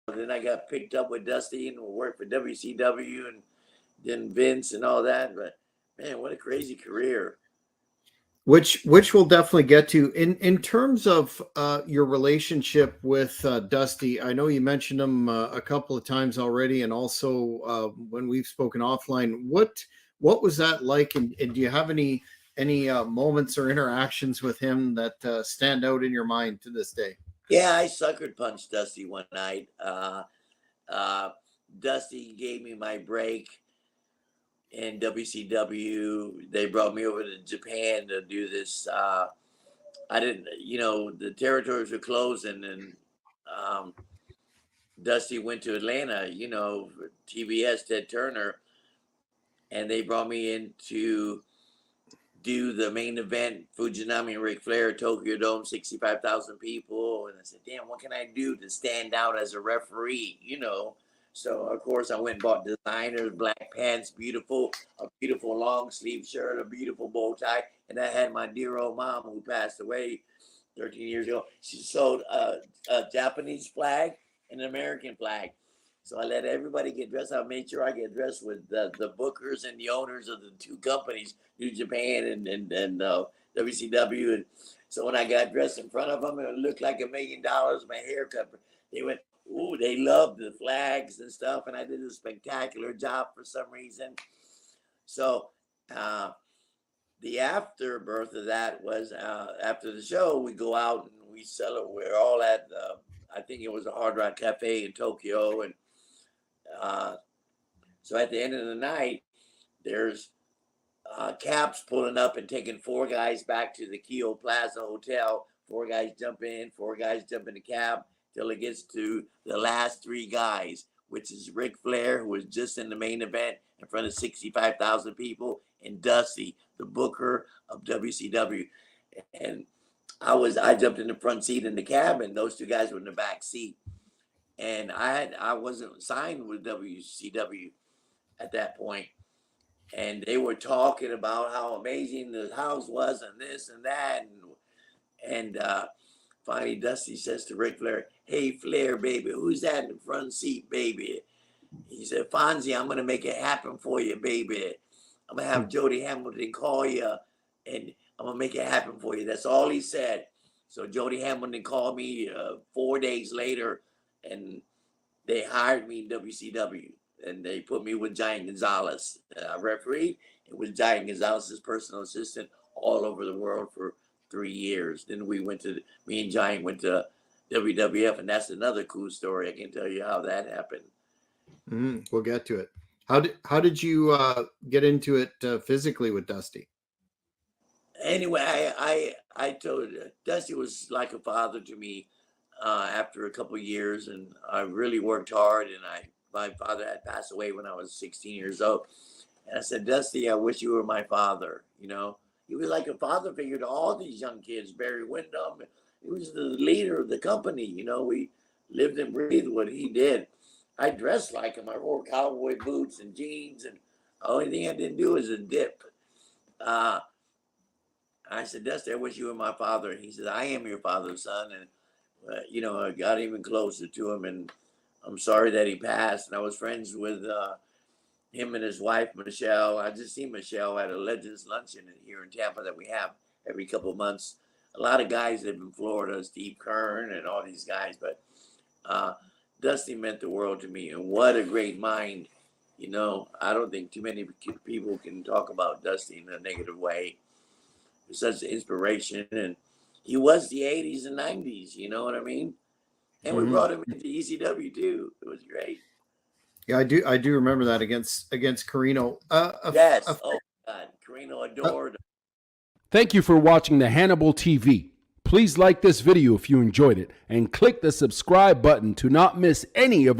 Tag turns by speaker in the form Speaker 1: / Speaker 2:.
Speaker 1: then I got picked up with Dusty and worked for WCW and then Vince and all that. But man, what a crazy career.
Speaker 2: Which we'll definitely get to. In terms of your relationship with Dusty, I know you mentioned him a couple of times already, and also when we've spoken offline. What was that like, and do you have any moments or interactions with him that stand out in your mind to this day?
Speaker 1: Yeah, I sucker punched Dusty one night. Dusty gave me my break in WCW. They brought me over to Japan to do this. I didn't, the territories were closing, and Dusty went to Atlanta, TBS, Ted Turner, and they brought me in to do the main event, Fujinami and Ric Flair, Tokyo Dome, 65,000 people. And I said, damn, what can I do to stand out as a referee, So, of course, I went and bought designers, black pants, a beautiful long sleeve shirt, a beautiful bow tie. And I had my dear old mom, who passed away 13 years ago. She sold a Japanese flag and an American flag. So I let everybody get dressed. I made sure I get dressed with the bookers and the owners of the two companies, New Japan and WCW. And so when I got dressed in front of them, it looked like $1 million. My haircut, they went, ooh, they loved the flags and stuff. And I did a spectacular job for some reason. So the afterbirth of that was after the show, we go out and we celebrate. We're all at, I think it was a Hard Rock Cafe in Tokyo. And so at the end of the night, there's cabs pulling up and taking 4 guys back to the Keo Plaza Hotel. 4 guys jump in, 4 guys jump in the cab till it gets to the last 3 guys, which is Ric Flair, who was just in the main event in front of 65,000 people, and Dusty, the booker of WCW. And I jumped in the front seat in the cab, and those 2 guys were in the back seat. And I wasn't signed with WCW at that point. And they were talking about how amazing the house was and this and that. And finally, Dusty says to Ric Flair, hey, Flair, baby, who's that in the front seat, baby? He said, Fonzie, I'm going to make it happen for you, baby. I'm going to have Jody Hamilton call you, and I'm going to make it happen for you. That's all he said. So Jody Hamilton called me 4 days later, and they hired me in WCW, and they put me with Giant Gonzalez. I refereed. It was Giant Gonzalez's personal assistant all over the world for 3 years. Then me and Giant went to WWF, and that's another cool story. I can tell you how that happened.
Speaker 2: We'll get to it. How did you get into it physically with Dusty?
Speaker 1: Anyway, I told Dusty was like a father to me. After a couple of years, and I really worked hard, and my father had passed away when I was 16 years old. And I said, Dusty, I wish you were my father. He was like a father figure to all these young kids. Barry Windham, he was the leader of the company. We lived and breathed what he did. I dressed like him. I wore cowboy boots and jeans, and the only thing I didn't do was a dip. I said, Dusty, I wish you were my father. He said, I am your father, son. And I got even closer to him, and I'm sorry that he passed. And I was friends with him and his wife, Michelle. I just see Michelle at a Legends Luncheon here in Tampa that we have every couple of months. A lot of guys live in Florida, Steve Kern and all these guys, but Dusty meant the world to me, and what a great mind. I don't think too many people can talk about Dusty in a negative way. It's such an inspiration, and he was the 80s and 90s, you know what I mean? And we brought him into ECW too. It was great.
Speaker 2: Yeah, I do remember that against Carino.
Speaker 1: Yes. Oh God, Carino adored.
Speaker 3: Thank you for watching the Hannibal TV. Please like this video if you enjoyed it, and click the subscribe button to not miss any of our